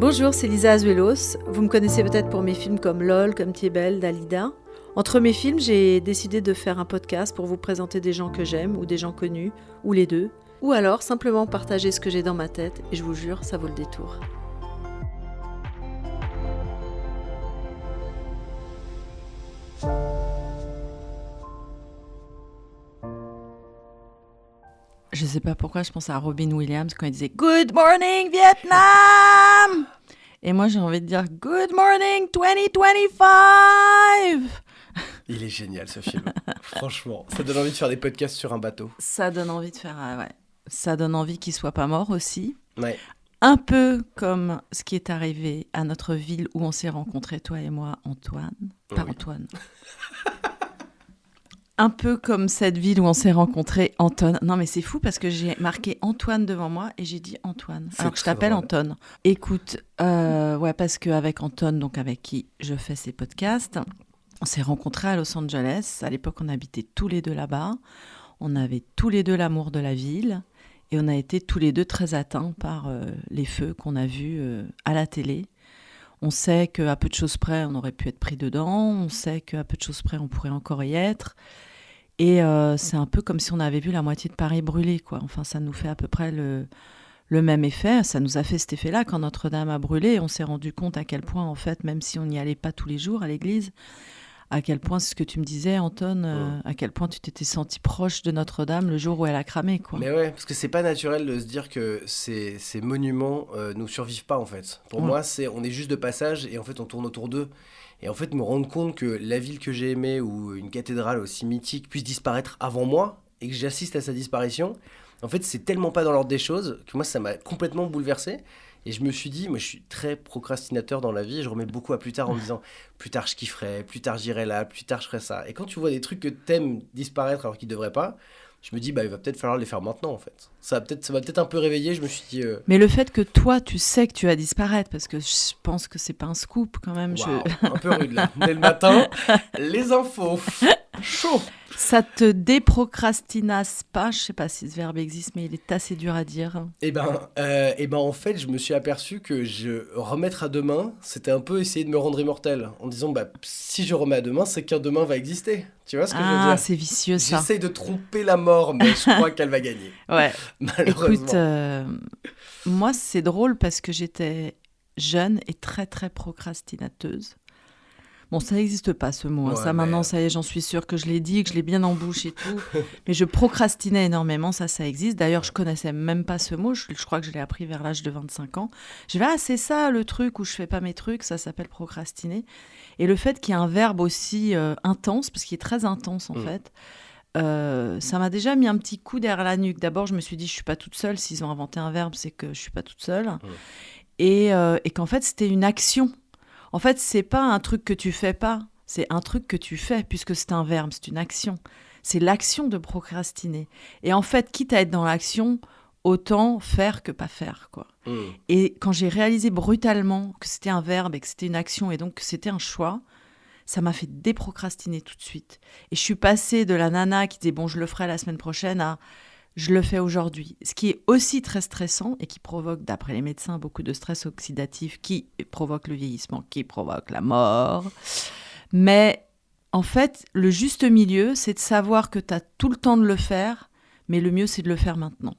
Bonjour, c'est Lisa Azuelos. Vous me connaissez peut-être pour mes films comme LOL, Comme tu es belle, Dalida. Entre mes films, j'ai décidé de faire un podcast pour vous présenter des gens que j'aime ou des gens connus, ou les deux. Ou alors simplement partager ce que j'ai dans ma tête et je vous jure, ça vaut le détour. Je sais pas pourquoi je pense à Robin Williams quand il disait « Good morning Vietnam !» Et moi j'ai envie de dire « Good morning 2025 !» Il est génial ce film, franchement. Ça donne envie de faire des podcasts sur un bateau. Ça donne envie de faire... ouais. Ça donne envie qu'il soit pas mort aussi. Ouais. Un peu comme ce qui est arrivé à notre ville où on s'est rencontrés, toi et moi, Antoine. Pas Oui. Antoine. Un peu comme cette ville où on s'est rencontrés, Anton. Non, mais c'est fou parce que j'ai marqué Antoine devant moi et j'ai dit Antoine. C'est Alors que je très t'appelle drôle. Anton. Écoute, ouais, parce qu'avec Anton, donc avec qui je fais ces podcasts, on s'est rencontrés à Los Angeles. À l'époque, on habitait tous les deux là-bas. On avait tous les deux l'amour de la ville. Et on a été tous les deux très atteints par les feux qu'on a vus à la télé. On sait qu'à peu de choses près, on aurait pu être pris dedans. On sait qu'à peu de choses près, on pourrait encore y être. Et c'est un peu comme si on avait vu la moitié de Paris brûler, quoi. Enfin, ça nous fait à peu près le même effet. Ça nous a fait cet effet-là quand Notre-Dame a brûlé. On s'est rendu compte à quel point, en fait, même si on n'y allait pas tous les jours à l'église, à quel point, c'est ce que tu me disais, Anton, à quel point tu t'étais senti proche de Notre-Dame le jour où elle a cramé, quoi. Mais ouais, parce que c'est pas naturel de se dire que ces monuments nous survivent pas en fait. Pour Ouais. moi, on est juste de passage et en fait on tourne autour d'eux. Et en fait me rendre compte que la ville que j'ai aimée ou une cathédrale aussi mythique puisse disparaître avant moi et que j'assiste à sa disparition, en fait c'est tellement pas dans l'ordre des choses que moi ça m'a complètement bouleversé. Et je me suis dit, moi je suis très procrastinateur dans la vie, je remets beaucoup à plus tard en me disant plus tard je kifferai, plus tard j'irai là, plus tard je ferai ça. Et quand tu vois des trucs que t'aimes disparaître alors qu'ils devraient pas, je me dis bah il va peut-être falloir les faire maintenant en fait. Ça m'a peut-être un peu réveillé, je me suis dit Mais le fait que toi, tu sais que tu vas disparaître, parce que je pense que c'est pas un scoop quand même. waouh, un peu rude là. Dès le matin, les infos. Chaud. Ça te déprocrastinasse pas, je sais pas si ce verbe existe, mais il est assez dur à dire. Et ben en fait, je me suis aperçu que remettre à demain, c'était un peu essayer de me rendre immortel en disant bah si je remets à demain, c'est qu'un demain va exister. Tu vois ce que je veux Ah, dire? c'est vicieux ça. J'essaye de tromper la mort, mais je crois qu'elle va gagner. Ouais. Malheureusement. Écoute, moi c'est drôle parce que j'étais jeune et très très procrastinateuse. Bon, ça n'existe pas ce mot, hein. Ouais, Ça mais- maintenant, ça y est, j'en suis sûre que je l'ai dit, que je l'ai bien en bouche et tout. Mais je procrastinais énormément, ça existe. D'ailleurs, je connaissais même pas ce mot, je crois que je l'ai appris vers l'âge de 25 ans. Je vais, ah, c'est ça le truc où je fais pas mes trucs, ça s'appelle procrastiner. Et le fait qu'il y ait un verbe aussi intense, parce qu'il est très intense en fait, ça m'a déjà mis un petit coup derrière la nuque. D'abord, je me suis dit, je suis pas toute seule. S'ils ont inventé un verbe, c'est que je suis pas toute seule. Et qu'en fait, c'était une action. En fait, c'est pas un truc que tu fais pas, c'est un truc que tu fais, puisque c'est un verbe, c'est une action. C'est l'action de procrastiner. Et en fait, quitte à être dans l'action, autant faire que pas faire, quoi. Et quand j'ai réalisé brutalement que c'était un verbe et que c'était une action et donc que c'était un choix, ça m'a fait déprocrastiner tout de suite. Et je suis passée de la nana qui disait « bon, je le ferai la semaine prochaine » à « je le fais aujourd'hui ». Ce qui est aussi très stressant et qui provoque, d'après les médecins, beaucoup de stress oxydatif qui provoque le vieillissement, qui provoque la mort. Mais en fait, le juste milieu, c'est de savoir que tu as tout le temps de le faire, mais le mieux, c'est de le faire maintenant.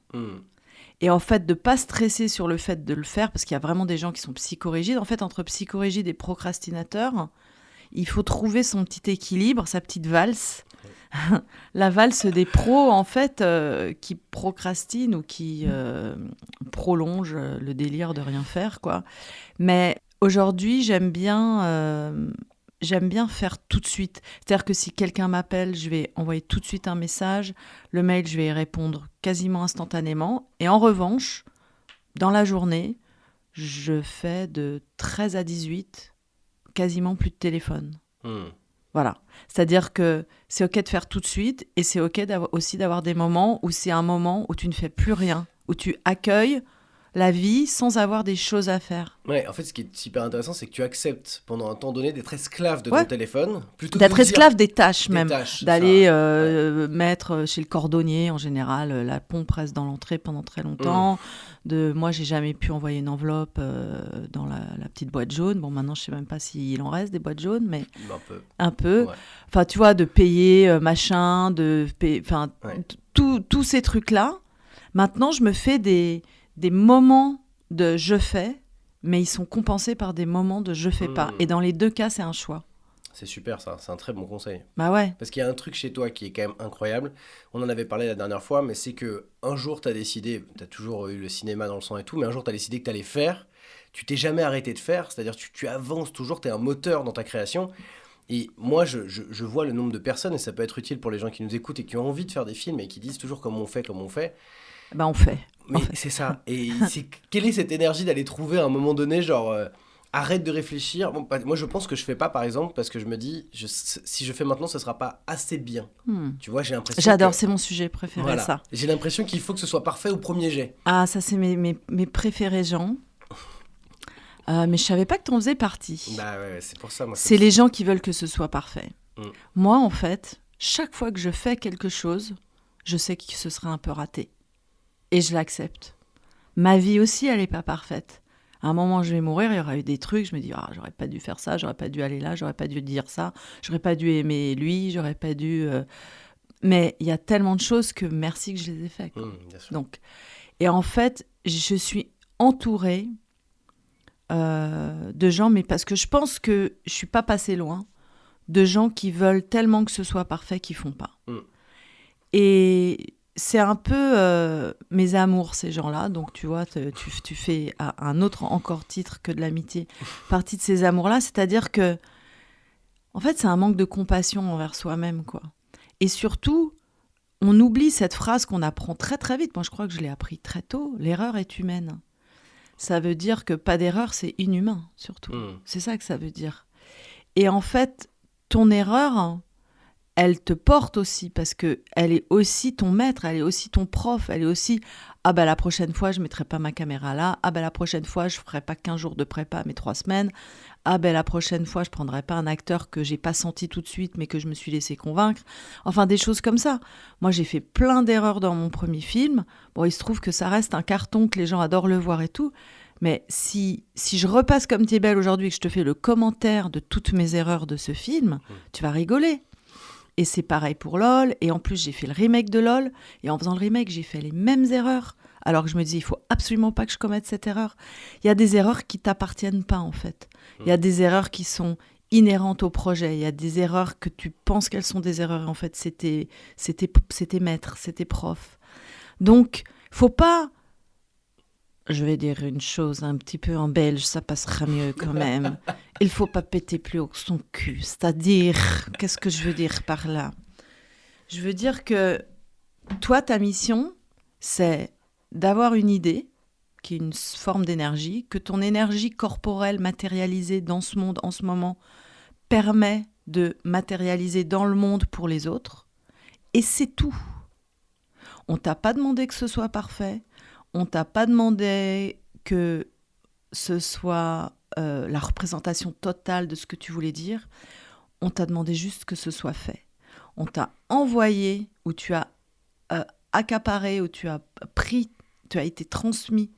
Et en fait, de ne pas stresser sur le fait de le faire, parce qu'il y a vraiment des gens qui sont psychorigides. En fait, entre psychorigides et procrastinateurs, il faut trouver son petit équilibre, sa petite valse. La valse des pros, en fait, qui procrastinent ou qui prolongent le délire de rien faire, quoi. Mais aujourd'hui, j'aime bien faire tout de suite. C'est-à-dire que si quelqu'un m'appelle, je vais envoyer tout de suite un message. Le mail, je vais y répondre quasiment instantanément. Et en revanche, dans la journée, je fais de 13 à 18 quasiment plus de téléphone. Voilà. C'est-à-dire que c'est OK de faire tout de suite et c'est OK aussi d'avoir des moments où c'est un moment où tu ne fais plus rien, où tu accueilles la vie sans avoir des choses à faire. Ouais, en fait, ce qui est super intéressant, c'est que tu acceptes pendant un temps donné d'être esclave de Ouais. ton téléphone, plutôt que D'être de dire esclave des tâches des même. tâches. D'aller Ça. mettre chez le cordonnier, en général, la pompe reste dans l'entrée pendant très longtemps. Moi, j'ai jamais pu envoyer une enveloppe dans la petite boîte jaune. Bon, maintenant, je sais même pas s'il en reste des boîtes jaunes, mais Un peu. un peu. Ouais. Enfin, tu vois, de payer machin, enfin, Ouais. tous ces trucs-là. Maintenant, je me fais des moments de je fais, mais ils sont compensés par des moments de je fais pas. Et dans les deux cas, c'est un choix. C'est super ça, c'est un très bon conseil. Bah ouais. Parce qu'il y a un truc chez toi qui est quand même incroyable. On en avait parlé la dernière fois, mais c'est que un jour tu as décidé, tu as toujours eu le cinéma dans le sang et tout, mais un jour tu as décidé que tu allais faire. Tu t'es jamais arrêté de faire, c'est-à-dire tu avances toujours, tu es un moteur dans ta création. Et moi, je vois le nombre de personnes, et ça peut être utile pour les gens qui nous écoutent et qui ont envie de faire des films et qui disent toujours comment on fait, comment on fait. Bah on fait. Mais c'est ça. Et quelle est cette énergie d'aller trouver à un moment donné, genre, arrête de réfléchir. Bon, moi, je pense que je fais pas, par exemple, parce que je me dis, si je fais maintenant, ce sera pas assez bien. Tu vois, j'ai l'impression J'adore, que- c'est mon sujet préféré, Voilà. ça. J'ai l'impression qu'il faut que ce soit parfait au premier jet. Ah, ça, c'est mes préférés, Jean. Mais je savais pas que t'en faisais partie. Bah ouais, c'est pour ça, moi. C'est les gens qui veulent que ce soit parfait. Mm. Moi, en fait, chaque fois que je fais quelque chose, je sais que ce sera un peu raté. Et je l'accepte. Ma vie aussi, elle n'est pas parfaite. À un moment, je vais mourir, il y aura eu des trucs, je me dis, ah, j'aurais pas dû faire ça, j'aurais pas dû aller là, j'aurais pas dû dire ça, j'aurais pas dû aimer lui, j'aurais pas dû... Mais il y a tellement de choses que merci que je les ai faites. Quoi. Bien sûr. Donc, et en fait, je suis entourée de gens, mais parce que je pense que je suis pas passée loin, de gens qui veulent tellement que ce soit parfait qu'ils font pas. Et c'est un peu mes amours, ces gens-là. Donc, tu vois, tu fais un autre encore titre que de l'amitié, partie de ces amours-là. C'est-à-dire que, en fait, c'est un manque de compassion envers soi-même, quoi. Et surtout, on oublie cette phrase qu'on apprend très, très vite. Moi, je crois que je l'ai appris très tôt. L'erreur est humaine. Ça veut dire que pas d'erreur, c'est inhumain, surtout. C'est ça que ça veut dire. Et en fait, ton erreur... elle te porte aussi parce que elle est aussi ton maître, elle est aussi ton prof, elle est aussi ah bah la prochaine fois je mettrai pas ma caméra là, ah bah la prochaine fois je ferai pas 15 jours de prépa mais 3 semaines, ah bah la prochaine fois je prendrai pas un acteur que j'ai pas senti tout de suite mais que je me suis laissé convaincre, enfin des choses comme ça. Moi j'ai fait plein d'erreurs dans mon premier film, bon il se trouve que ça reste un carton que les gens adorent le voir et tout, mais si je repasse comme T'es belle aujourd'hui et que je te fais le commentaire de toutes mes erreurs de ce film, tu vas rigoler. Et c'est pareil pour LOL. Et en plus, j'ai fait le remake de LOL. Et en faisant le remake, j'ai fait les mêmes erreurs. Alors que je me dis, il faut absolument pas que je commette cette erreur. Il y a des erreurs qui t'appartiennent pas, en fait. Il y a des erreurs qui sont inhérentes au projet. Il y a des erreurs que tu penses qu'elles sont des erreurs. En fait, c'était maître, c'était prof. Donc, faut pas... Je vais dire une chose un petit peu en belge, ça passera mieux quand même. Il faut pas péter plus haut que son cul. C'est-à-dire, qu'est-ce que je veux dire par là ? Je veux dire que toi, ta mission, c'est d'avoir une idée, qui est une forme d'énergie, que ton énergie corporelle matérialisée dans ce monde en ce moment permet de matérialiser dans le monde pour les autres. Et c'est tout. On t'a pas demandé que ce soit parfait. On t'a pas demandé que ce soit la représentation totale de ce que tu voulais dire. On t'a demandé juste que ce soit fait. On t'a envoyé, ou tu as accaparé, ou tu as pris, tu as été transmis.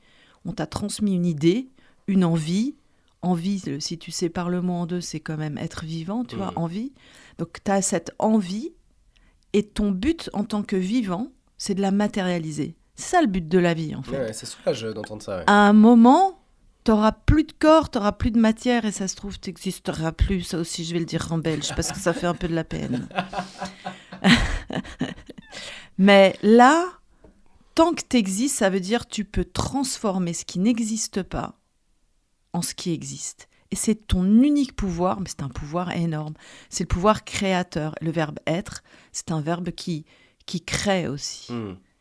On t'a transmis une idée, une envie. Envie, si tu sépares le mot en deux, c'est quand même être vivant, tu vois, envie. Donc tu as cette envie, et ton but en tant que vivant, c'est de la matérialiser. C'est ça le but de la vie, en fait. Ouais, c'est soulage d'entendre ça. Ouais. À un moment, t'auras plus de corps, t'auras plus de matière, et ça se trouve, t'existeras plus. Ça aussi, je vais le dire en belge, parce que ça fait un peu de la peine. Mais là, tant que t'existes, ça veut dire que tu peux transformer ce qui n'existe pas en ce qui existe. Et c'est ton unique pouvoir, mais c'est un pouvoir énorme. C'est le pouvoir créateur. Le verbe être, c'est un verbe qui crée aussi.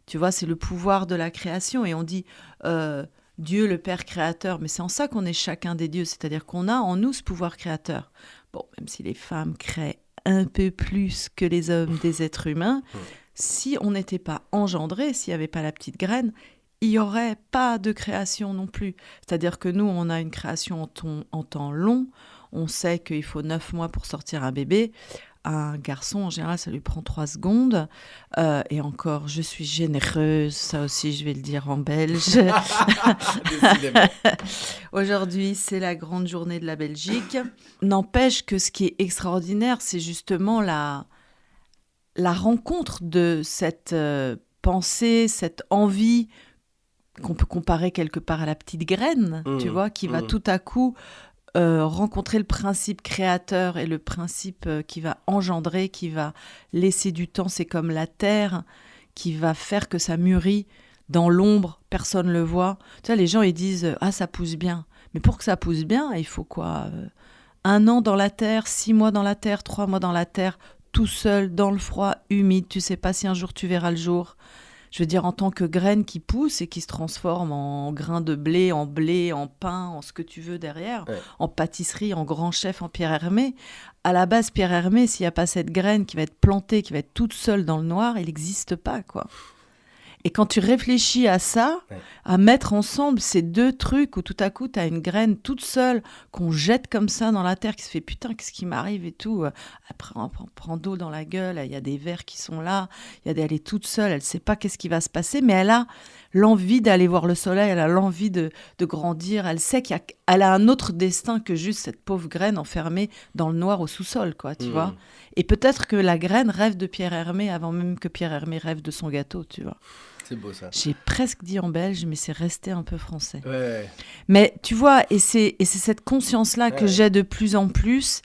Tu vois, c'est le pouvoir de la création. Et on dit Dieu, le Père créateur. Mais c'est en ça qu'on est chacun des dieux. C'est-à-dire qu'on a en nous ce pouvoir créateur. Bon, même si les femmes créent un peu plus que les hommes des êtres humains, si on n'était pas engendré, s'il n'y avait pas la petite graine, il n'y aurait pas de création non plus. C'est-à-dire que nous, on a une création en temps long. On sait qu'il faut 9 mois pour sortir un bébé. Un garçon, en général, ça lui prend 3 secondes. Et encore, je suis généreuse, ça aussi, je vais le dire en belge. Décidément. Aujourd'hui, c'est la grande journée de la Belgique. N'empêche que ce qui est extraordinaire, c'est justement la rencontre de cette pensée, cette envie qu'on peut comparer quelque part à la petite graine, tu vois, qui va tout à coup rencontrer le principe créateur et le principe qui va engendrer, qui va laisser du temps. C'est comme la terre qui va faire que ça mûrit dans l'ombre, personne ne le voit. Tu vois, les gens, ils disent « Ah, ça pousse bien ». Mais pour que ça pousse bien, il faut quoi 1 an dans la terre, 6 mois dans la terre, 3 mois dans la terre, tout seul, dans le froid, humide. Tu sais pas si un jour tu verras le jour. Je veux dire, en tant que graine qui pousse et qui se transforme en grain de blé, en pain, en ce que tu veux derrière, en pâtisserie, en grand chef, en Pierre Hermé. À la base, Pierre Hermé, s'il n'y a pas cette graine qui va être plantée, qui va être toute seule dans le noir, il n'existe pas, quoi. Et quand tu réfléchis à ça, à mettre ensemble ces 2 trucs où tout à coup, tu as une graine toute seule qu'on jette comme ça dans la terre, qui se fait « Putain, qu'est-ce qui m'arrive ?» et tout. Après, on prend d'eau dans la gueule, il y a des vers qui sont là, elle est toute seule, elle ne sait pas qu'est-ce qui va se passer, mais elle a l'envie d'aller voir le soleil, elle a l'envie de grandir, elle sait qu'elle a un autre destin que juste cette pauvre graine enfermée dans le noir au sous-sol, quoi, tu vois. Et peut-être que la graine rêve de Pierre Hermé avant même que Pierre Hermé rêve de son gâteau, tu vois. C'est beau ça. J'ai presque dit en belge, mais c'est resté un peu français. Ouais. Mais tu vois, et c'est cette conscience-là que j'ai de plus en plus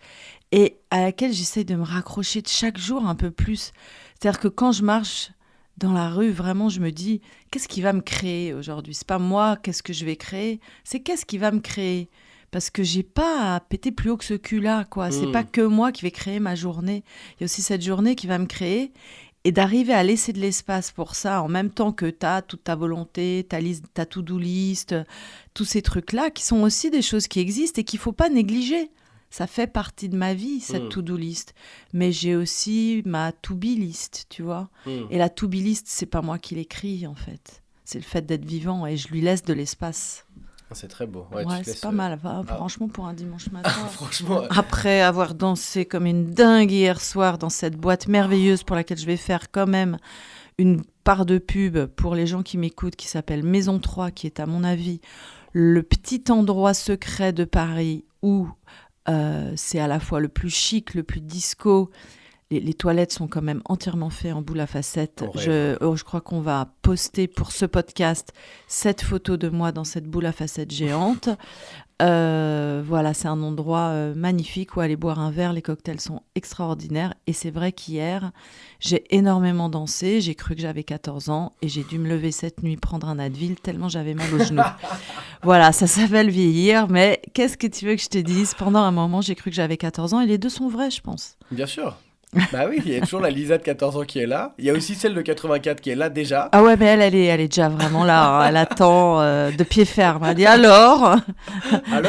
et à laquelle j'essaye de me raccrocher de chaque jour un peu plus. C'est-à-dire que quand je marche dans la rue, vraiment, je me dis, qu'est-ce qui va me créer aujourd'hui ? C'est pas moi, qu'est-ce que je vais créer ? C'est qu'est-ce qui va me créer ? Parce que j'ai pas à péter plus haut que ce cul-là, quoi. C'est pas que moi qui vais créer ma journée. Il y a aussi cette journée qui va me créer. Et d'arriver à laisser de l'espace pour ça, en même temps que tu as toute ta volonté, ta to-do list, tous ces trucs-là, qui sont aussi des choses qui existent et qu'il ne faut pas négliger. Ça fait partie de ma vie, cette to-do list. Mais j'ai aussi ma to-be list, tu vois. Et la to-be list, c'est pas moi qui l'écris, en fait. C'est le fait d'être vivant et je lui laisse de l'espace. C'est très beau. Ouais, c'est pas mal. Franchement, pour un dimanche matin. Franchement. Après avoir dansé comme une dingue hier soir dans cette boîte merveilleuse pour laquelle je vais faire quand même une part de pub pour les gens qui m'écoutent, qui s'appelle Maison 3, qui est à mon avis le petit endroit secret de Paris où c'est à la fois le plus chic, le plus disco. Les toilettes sont quand même entièrement faites en boule à facettes. Je crois qu'on va poster pour ce podcast cette photo de moi dans cette boule à facettes géante. Voilà, c'est un endroit magnifique où aller boire un verre. Les cocktails sont extraordinaires. Et c'est vrai qu'hier, j'ai énormément dansé. J'ai cru que j'avais 14 ans et j'ai dû me lever cette nuit prendre un Advil tellement j'avais mal aux genoux. Voilà, ça s'appelle vieillir. Mais qu'est-ce que tu veux que je te dise ? Pendant un moment, j'ai cru que j'avais 14 ans et les deux sont vrais, je pense. Bien sûr. Bah oui, il y a toujours la Lisa de 14 ans qui est là. Il y a aussi celle de 84 qui est là déjà. Ah ouais, mais elle est déjà vraiment là. Hein. Elle attend de pied ferme. Elle dit alors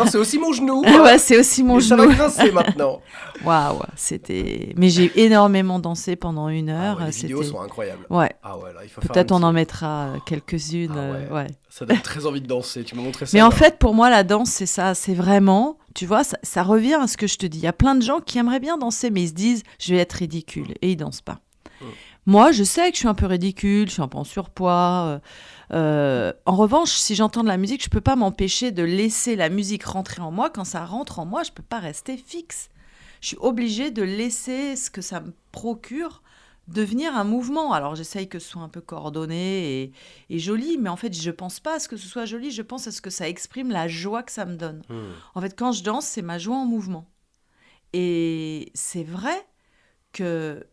c'est aussi mon genou. Ouais, c'est aussi mon genou. Ça va grincer maintenant. Waouh, c'était. Mais j'ai énormément dansé pendant 1 heure. Les vidéos sont incroyables. Ouais. Ah ouais, là, il faut peut-être faire on en mettra quelques-unes. Ouais. Ça donne très envie de danser. Tu m'as montré ça. Mais en fait, pour moi, la danse, c'est ça. C'est vraiment. Tu vois, ça revient à ce que je te dis. Il y a plein de gens qui aimeraient bien danser, mais ils se disent « je vais être ridicule » et ils dansent pas. Moi, je sais que je suis un peu ridicule, je suis un peu en surpoids. En revanche, si j'entends de la musique, je peux pas m'empêcher de laisser la musique rentrer en moi. Quand ça rentre en moi, je peux pas rester fixe. Je suis obligée de laisser ce que ça me procure devenir un mouvement. Alors, j'essaye que ce soit un peu coordonné et joli, mais en fait, je pense pas à ce que ce soit joli, je pense à ce que ça exprime la joie que ça me donne. En fait, quand je danse, c'est ma joie en mouvement. Et c'est vrai que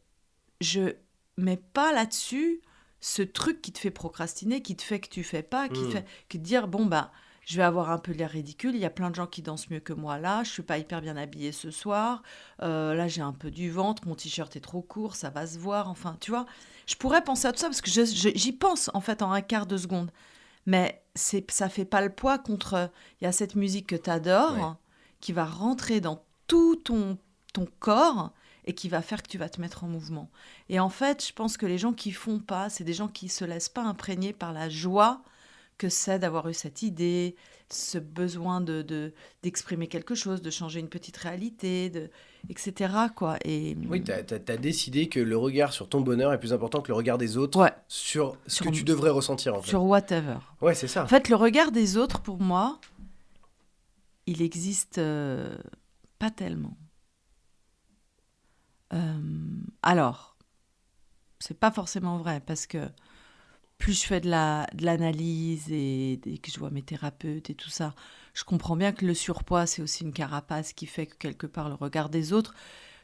je mets pas là-dessus ce truc qui te fait procrastiner, qui te fait que tu fais pas, qui te fait que dire, bon, bah, je vais avoir un peu l'air ridicule, il y a plein de gens qui dansent mieux que moi là, je suis pas hyper bien habillée ce soir, là j'ai un peu du ventre, mon t-shirt est trop court, ça va se voir, enfin, tu vois, je pourrais penser à tout ça parce que j'y pense en fait en un quart de seconde, mais ça fait pas le poids contre, il y a cette musique que t'adores, qui va rentrer dans tout ton corps et qui va faire que tu vas te mettre en mouvement. Et en fait, je pense que les gens qui font pas, c'est des gens qui se laissent pas imprégner par la joie que c'est d'avoir eu cette idée, ce besoin d'exprimer quelque chose, de changer une petite réalité, etc. quoi. Et Oui, t'as décidé que le regard sur ton bonheur est plus important que le regard des autres ouais, sur ce sur, que tu devrais ressentir, en fait. sur whatever. Ouais, c'est En ça. fait, le regard des autres, pour moi, il existe pas tellement. Alors, c'est pas forcément vrai, parce que plus je fais de l'analyse et que je vois mes thérapeutes et tout ça, je comprends bien que le surpoids, c'est aussi une carapace qui fait que quelque part, le regard des autres,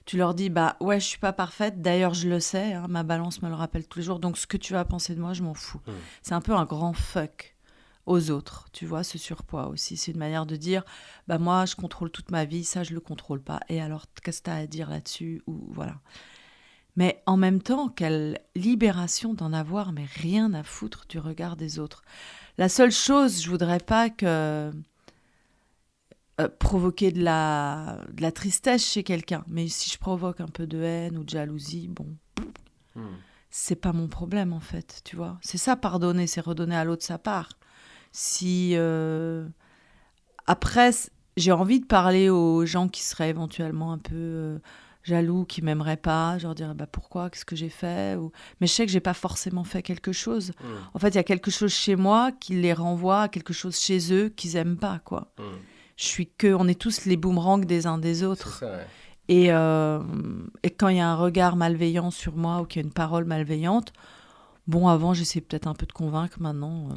tu leur dis, bah ouais, je suis pas parfaite, d'ailleurs je le sais, hein, ma balance me le rappelle tous les jours, donc ce que tu vas penser de moi, je m'en fous. C'est un peu un grand fuck aux autres, tu vois, ce surpoids aussi. C'est une manière de dire, bah moi, je contrôle toute ma vie, ça, je le contrôle pas, et alors, qu'est-ce que t'as à dire là-dessus, ou voilà. Mais en même temps, quelle libération d'en avoir, mais rien à foutre du regard des autres. La seule chose, je voudrais pas que provoquer de la tristesse chez quelqu'un. Mais si je provoque un peu de haine ou de jalousie, bon, c'est pas mon problème en fait, tu vois. C'est ça, pardonner, c'est redonner à l'autre sa part. Si après, j'ai envie de parler aux gens qui seraient éventuellement un peu jaloux, qui m'aimeraient pas, je leur dirais bah pourquoi, qu'est-ce que j'ai fait mais je sais que j'ai pas forcément fait quelque chose. En fait, il y a quelque chose chez moi qui les renvoie à quelque chose chez eux qu'ils aiment pas, quoi. On est tous les boomerangs des uns des autres. C'est ça, ouais. Et quand il y a un regard malveillant sur moi ou qu'il y a une parole malveillante, bon, avant, j'essayais peut-être un peu de convaincre, maintenant,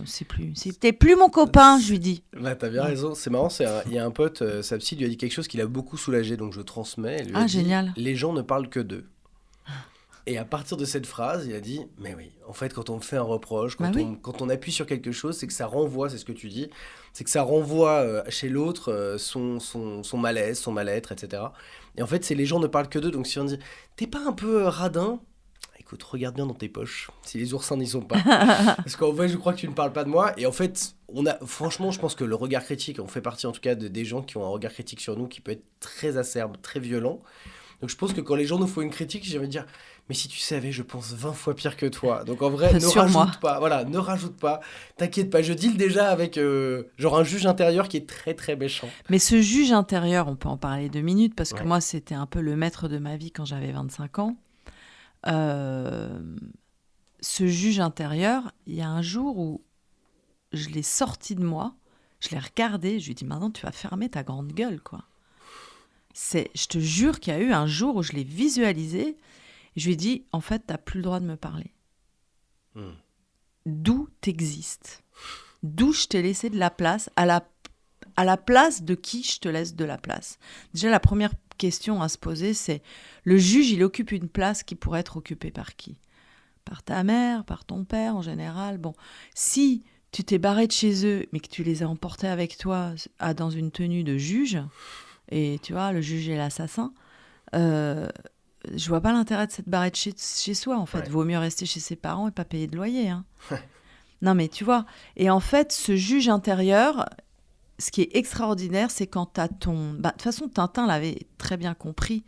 t'es plus mon copain, je lui dis. Bah, t'as bien raison. C'est marrant, il y a un pote, sa psy lui a dit quelque chose qui l'a beaucoup soulagé, donc je transmets. Elle lui a dit, génial. les gens ne parlent que d'eux. Et à partir de cette phrase, il a dit, mais oui, en fait, quand on me fait un reproche, quand on appuie sur quelque chose, c'est que ça renvoie, c'est ce que tu dis, c'est que ça renvoie chez l'autre son malaise, son mal-être, etc. Et en fait, c'est les gens ne parlent que d'eux, donc si on dit, t'es pas un peu radin ? Écoute, regarde bien dans tes poches, si les oursins n'y sont pas. Parce qu'en vrai, je crois que tu ne parles pas de moi. Et en fait, franchement, je pense que le regard critique, on fait partie en tout cas des gens qui ont un regard critique sur nous qui peut être très acerbe, très violent. Donc je pense que quand les gens nous font une critique, j'ai envie de dire, mais si tu savais, je pense 20 fois pire que toi. Donc en vrai, ne rajoute pas. Voilà, ne rajoute pas. T'inquiète pas, je deal déjà avec genre un juge intérieur qui est très très méchant. Mais ce juge intérieur, on peut en parler 2 minutes, parce que moi, c'était un peu le maître de ma vie quand j'avais 25 ans. Ce juge intérieur, il y a un jour où je l'ai sorti de moi, je l'ai regardé, je lui ai dit maintenant tu vas fermer ta grande gueule, quoi. Je te jure qu'il y a eu un jour où je l'ai visualisé, et je lui ai dit en fait t'as plus le droit de me parler. D'où t'existes, d'où je t'ai laissé de la place, à la place de qui je te laisse de la place. Déjà la première question à se poser, c'est le juge, il occupe une place qui pourrait être occupée par qui ? Par ta mère, par ton père en général. Bon, si tu t'es barré de chez eux, mais que tu les as emportés avec toi dans une tenue de juge, et tu vois, le juge est l'assassin, je vois pas l'intérêt de s'être barré de chez soi, en fait. Vaut mieux rester chez ses parents et pas payer de loyer. Hein. Non, mais tu vois. Et en fait, ce juge intérieur, ce qui est extraordinaire, c'est quand tu as ton... de toute façon, Tintin l'avait très bien compris.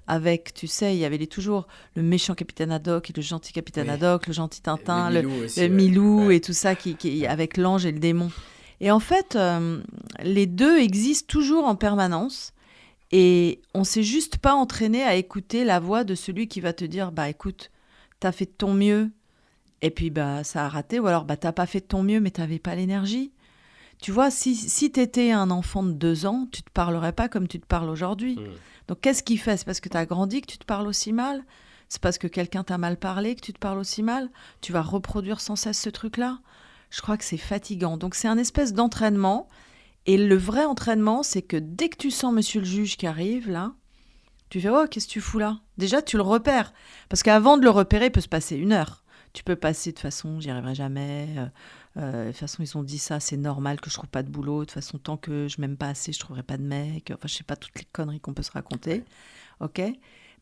Avec, tu sais, il y avait toujours le méchant capitaine Haddock et le gentil capitaine Haddock, le gentil Tintin, le Milou et tout ça, qui avec l'ange et le démon. Et en fait, les deux existent toujours en permanence. Et on s'est juste pas entraîné à écouter la voix de celui qui va te dire, bah écoute, t'as fait de ton mieux, et puis bah ça a raté, ou alors bah t'as pas fait de ton mieux, mais t'avais pas l'énergie. Tu vois, si t'étais un enfant de 2 ans, tu te parlerais pas comme tu te parles aujourd'hui. Donc qu'est-ce qui fait ? C'est parce que t'as grandi que tu te parles aussi mal ? C'est parce que quelqu'un t'a mal parlé que tu te parles aussi mal ? Tu vas reproduire sans cesse ce truc-là ? Je crois que c'est fatigant. Donc c'est un espèce d'entraînement. Et le vrai entraînement, c'est que dès que tu sens monsieur le juge qui arrive, là, tu fais « Oh, qu'est-ce que tu fous là ?» Déjà, tu le repères. Parce qu'avant de le repérer, il peut se passer 1 heure. Tu peux passer de façon « J'y arriverai jamais ». De toute façon, ils ont dit ça, c'est normal que je trouve pas de boulot. De toute façon, tant que je m'aime pas assez, je trouverai pas de mec. Enfin, je sais pas, toutes les conneries qu'on peut se raconter. Ok ?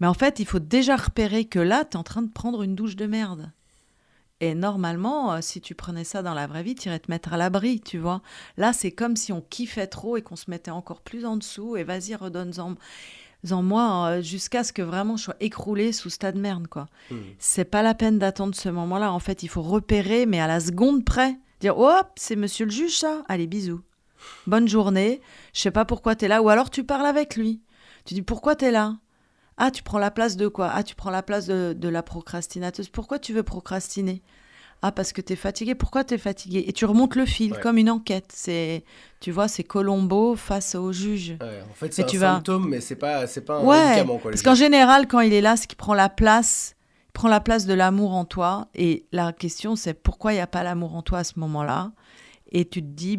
Mais en fait, il faut déjà repérer que là, tu es en train de prendre une douche de merde. Et normalement, si tu prenais ça dans la vraie vie, tu irais te mettre à l'abri, tu vois. Là, c'est comme si on kiffait trop et qu'on se mettait encore plus en dessous. Et vas-y, redonne-en moi jusqu'à ce que vraiment je sois écroulée sous ce tas de merde, quoi. C'est pas la peine d'attendre ce moment-là. En fait, il faut repérer, mais à la seconde près. Dire, hop, c'est monsieur le juge, ça. Allez, bisous. Bonne journée. Je sais pas pourquoi t'es là. Ou alors, tu parles avec lui. Tu dis, pourquoi t'es là? Ah, tu prends la place de quoi? Ah, tu prends la place de la procrastinateuse. Pourquoi tu veux procrastiner? Ah, parce que t'es fatigué. Pourquoi t'es fatigué? Et tu remontes le fil comme une enquête. Tu vois, c'est Colombo face au juge. Ouais, en fait, c'est un symptôme, mais c'est pas un ouais, médicament. Quoi, parce qu'en général, quand il est là, c'est qu'il prend la place de l'amour en toi. Et la question, c'est pourquoi il n'y a pas l'amour en toi à ce moment-là? Et tu te dis,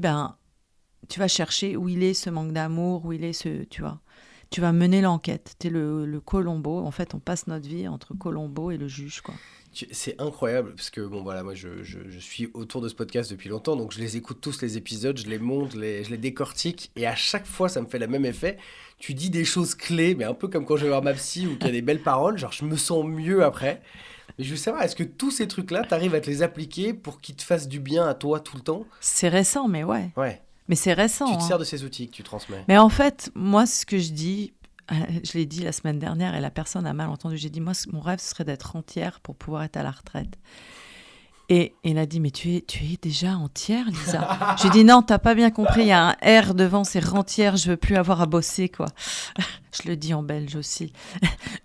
tu vas chercher où il est ce manque d'amour, où il est tu vois. Tu vas mener l'enquête. Tu es le Colombo. En fait, on passe notre vie entre Colombo et le juge, quoi. C'est incroyable, parce que bon voilà, moi je suis autour de ce podcast depuis longtemps, donc je les écoute tous les épisodes, je les monte, je les décortique, et à chaque fois ça me fait le même effet. Tu dis des choses clés, mais un peu comme quand je vais voir ma psy ou qu'il y a des belles paroles, genre je me sens mieux après. Mais je veux savoir, est-ce que tous ces trucs-là, t'arrives à te les appliquer pour qu'ils te fassent du bien à toi tout le temps? C'est récent, mais ouais. Ouais. Mais c'est récent. Tu te sers de ces outils que tu transmets. Mais en fait, moi, ce que je dis, je l'ai dit la semaine dernière et la personne a mal entendu. J'ai dit, moi, mon rêve, ce serait d'être entière pour pouvoir être à la retraite. Et il a dit, mais tu es déjà entière, Lisa? J'ai dit, non, t'as pas bien compris, il y a un R devant, c'est rentière, je veux plus avoir à bosser, quoi. Je le dis en belge aussi.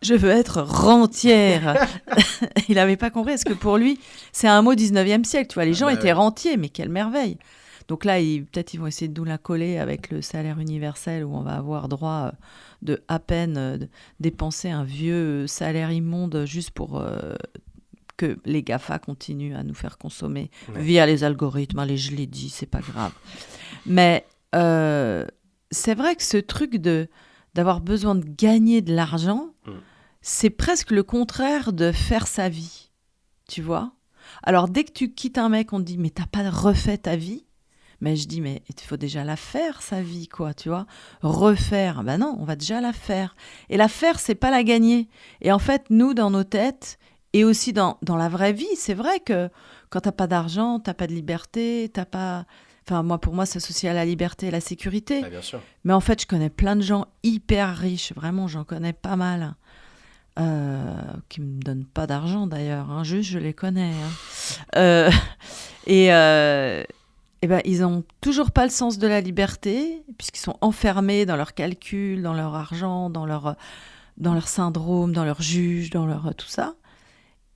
Je veux être rentière. Il n'avait pas compris, parce que pour lui, c'est un mot 19e siècle, tu vois. Les gens étaient rentiers, mais quelle merveille. Donc là, peut-être ils vont essayer de nous la coller avec le salaire universel où on va avoir droit de à peine dépenser un vieux salaire immonde juste pour que les GAFA continuent à nous faire consommer via les algorithmes. Allez, je l'ai dit, c'est pas grave. Mais c'est vrai que ce truc d'avoir besoin de gagner de l'argent, c'est presque le contraire de faire sa vie, tu vois. Alors dès que tu quittes un mec, on te dit « mais t'as pas refait ta vie ?» Mais je dis, mais il faut déjà la faire, sa vie, quoi, tu vois. Refaire, ben non, on va déjà la faire. Et la faire, c'est pas la gagner. Et en fait, nous, dans nos têtes, et aussi dans la vraie vie, c'est vrai que quand t'as pas d'argent, t'as pas de liberté, t'as pas... Enfin, pour moi, c'est associé à la liberté et la sécurité. Ah, bien sûr. Mais en fait, je connais plein de gens hyper riches, vraiment, j'en connais pas mal, qui me donnent pas d'argent, d'ailleurs. Hein, juste, je les connais. Hein. Eh ben, ils n'ont toujours pas le sens de la liberté, puisqu'ils sont enfermés dans leurs calculs, dans leur argent, dans leur syndrome, dans leur juge, dans leur tout ça.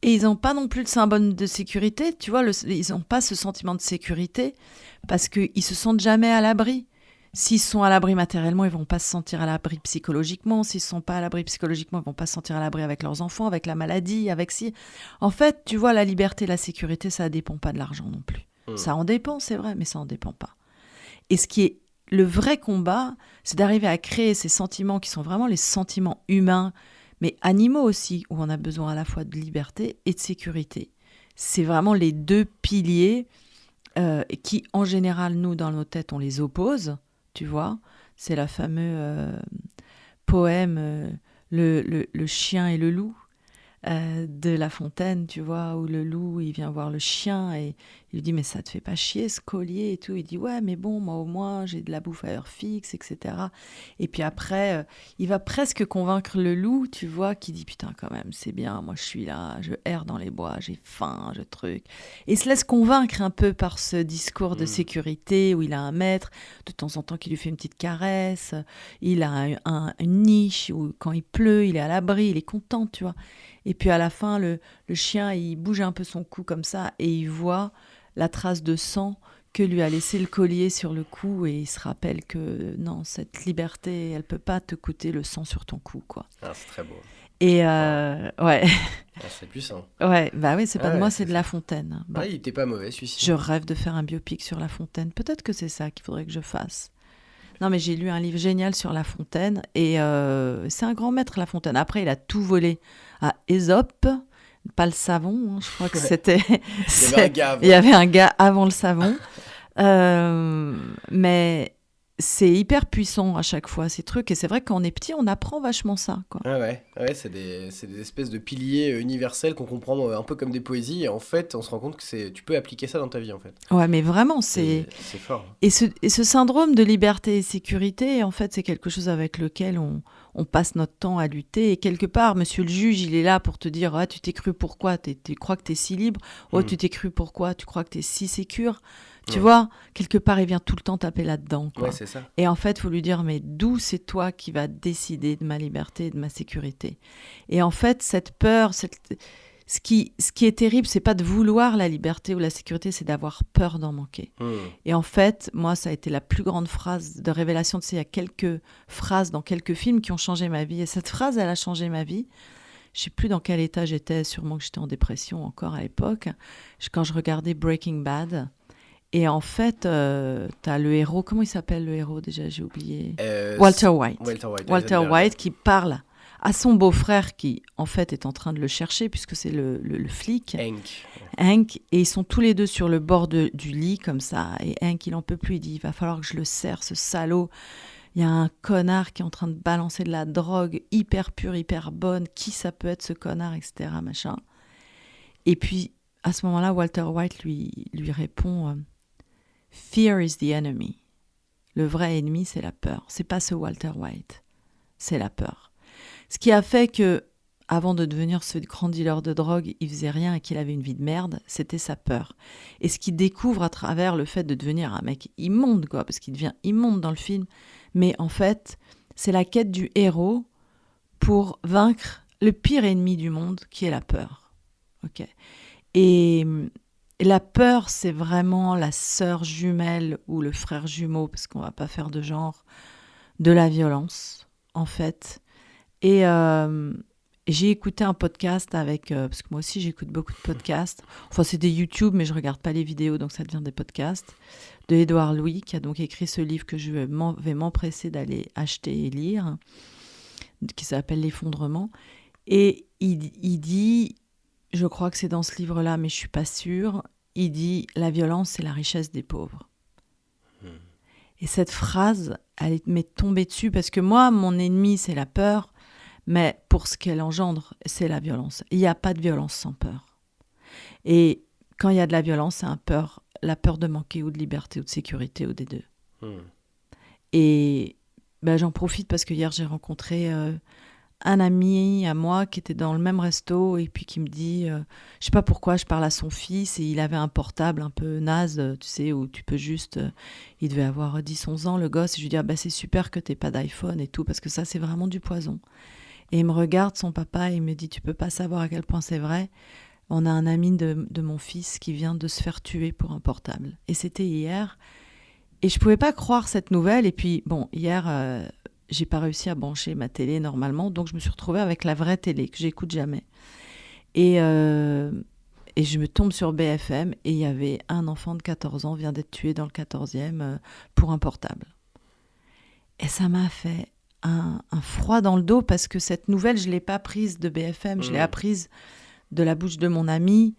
Et ils n'ont pas non plus le symbole de sécurité, tu vois, ils n'ont pas ce sentiment de sécurité, parce qu'ils ne se sentent jamais à l'abri. S'ils sont à l'abri matériellement, ils ne vont pas se sentir à l'abri psychologiquement. S'ils ne sont pas à l'abri psychologiquement, ils ne vont pas se sentir à l'abri avec leurs enfants, avec la maladie, avec si... En fait, tu vois, la liberté, la sécurité, ça ne dépend pas de l'argent non plus. Ça en dépend, c'est vrai, mais ça en dépend pas. Et ce qui est le vrai combat, c'est d'arriver à créer ces sentiments qui sont vraiment les sentiments humains, mais animaux aussi, où on a besoin à la fois de liberté et de sécurité. C'est vraiment les deux piliers qui, en général, nous, dans nos têtes, on les oppose, tu vois. C'est le fameux poème le chien et le loup. De La Fontaine, tu vois, où le loup, il vient voir le chien et il lui dit « mais ça te fait pas chier ce collier ?» et tout. Il dit « ouais, mais bon, moi au moins, j'ai de la bouffe à heure fixe, etc. » Et puis après, il va presque convaincre le loup, tu vois, qui dit « putain, quand même, c'est bien, moi je suis là, je erre dans les bois, j'ai faim, je truc. » Et il se laisse convaincre un peu par ce discours de sécurité où il a un maître, de temps en temps, qui lui fait une petite caresse. Il a une niche où quand il pleut, il est à l'abri, il est content, tu vois. Et puis à la fin, le chien, il bouge un peu son cou comme ça et il voit la trace de sang que lui a laissé le collier sur le cou et il se rappelle que non, cette liberté, elle peut pas te coûter le sang sur ton cou, quoi. Ah, c'est très beau. Et ouais. Ah, c'est puissant. Ouais, bah oui, c'est pas de moi, c'est de La Fontaine. Bon. Ouais, il était pas mauvais, celui-ci. Je rêve de faire un biopic sur La Fontaine. Peut-être que c'est ça qu'il faudrait que je fasse. Non, mais j'ai lu un livre génial sur La Fontaine et c'est un grand maître, La Fontaine. Après, il a tout volé à Ésope, pas le savon, hein, je crois que c'était... Il y avait un gars avant le savon. Mais c'est hyper puissant à chaque fois, ces trucs. Et c'est vrai que quand on est petit, on apprend vachement ça, quoi. Ah ouais, c'est des espèces de piliers universels qu'on comprend un peu comme des poésies. Et en fait, on se rend compte que tu peux appliquer ça dans ta vie, en fait. Ouais, mais vraiment, c'est fort. Et ce syndrome de liberté et sécurité, en fait, c'est quelque chose avec lequel on on passe notre temps à lutter. Et quelque part, monsieur le juge, il est là pour te dire, ah, tu t'es cru pourquoi? Tu crois que t'es si libre? Oh, tu t'es cru pourquoi? Tu crois que t'es si sécure? Tu vois, quelque part, il vient tout le temps taper là-dedans, quoi. Ouais, c'est ça. Et en fait, il faut lui dire, mais d'où c'est toi qui vas décider de ma liberté et de ma sécurité? Et en fait, cette peur, ce qui est terrible, c'est pas de vouloir la liberté ou la sécurité, c'est d'avoir peur d'en manquer. Et en fait, moi, ça a été la plus grande phrase de révélation. Tu sais, il y a quelques phrases dans quelques films qui ont changé ma vie. Et cette phrase, elle a changé ma vie. Je sais plus dans quel état j'étais, sûrement que j'étais en dépression encore à l'époque, quand je regardais Breaking Bad. Et en fait, t'as le héros, comment il s'appelle le héros déjà, j'ai oublié. Walter White. Walter White qui parle à son beau-frère qui, en fait, est en train de le chercher puisque c'est le flic. Hank. Et ils sont tous les deux sur le bord du lit comme ça. Et Hank, il en peut plus. Il dit, il va falloir que je le serre, ce salaud. Il y a un connard qui est en train de balancer de la drogue hyper pure, hyper bonne. Qui ça peut être ce connard, etc. Machin. Et puis, à ce moment-là, Walter White lui répond... Fear is the enemy. Le vrai ennemi, c'est la peur. C'est pas ce Walter White, c'est la peur. Ce qui a fait que, avant de devenir ce grand dealer de drogue, il faisait rien et qu'il avait une vie de merde, c'était sa peur. Et ce qu'il découvre à travers le fait de devenir un mec immonde, quoi, parce qu'il devient immonde dans le film, mais en fait, c'est la quête du héros pour vaincre le pire ennemi du monde, qui est la peur. Ok. Et la peur, c'est vraiment la sœur jumelle ou le frère jumeau, parce qu'on va pas faire de genre, de la violence, en fait. Et j'ai écouté un podcast avec... parce que moi aussi, j'écoute beaucoup de podcasts. Enfin, c'est des YouTube, mais je regarde pas les vidéos, donc ça devient des podcasts. De Édouard Louis, qui a donc écrit ce livre que je vais m'empresser d'aller acheter et lire, qui s'appelle L'effondrement. Et il dit... Je crois que c'est dans ce livre-là, mais je ne suis pas sûre. Il dit « La violence, c'est la richesse des pauvres ». Et cette phrase, elle m'est tombée dessus parce que moi, mon ennemi, c'est la peur, mais pour ce qu'elle engendre, c'est la violence. Il n'y a pas de violence sans peur. Et quand il y a de la violence, c'est la peur de manquer ou de liberté ou de sécurité ou des deux. Et j'en profite parce que hier, j'ai rencontré... un ami à moi qui était dans le même resto et puis qui me dit, je sais pas pourquoi, je parle à son fils et il avait un portable un peu naze, tu sais, où tu peux juste, il devait avoir 10-11 ans le gosse, et je lui dis, c'est super que t'aies pas d'iPhone et tout, parce que ça c'est vraiment du poison. Et il me regarde, son papa, et il me dit, tu peux pas savoir à quel point c'est vrai, on a un ami de mon fils qui vient de se faire tuer pour un portable. Et c'était hier, et je pouvais pas croire cette nouvelle, et puis bon, hier... j'ai pas réussi à brancher ma télé normalement, donc je me suis retrouvée avec la vraie télé que j'écoute jamais. Et je me tombe sur BFM et il y avait un enfant de 14 ans vient d'être tué dans le 14e pour un portable. Et ça m'a fait un froid dans le dos parce que cette nouvelle, je l'ai pas prise de BFM, je l'ai apprise de la bouche de mon ami,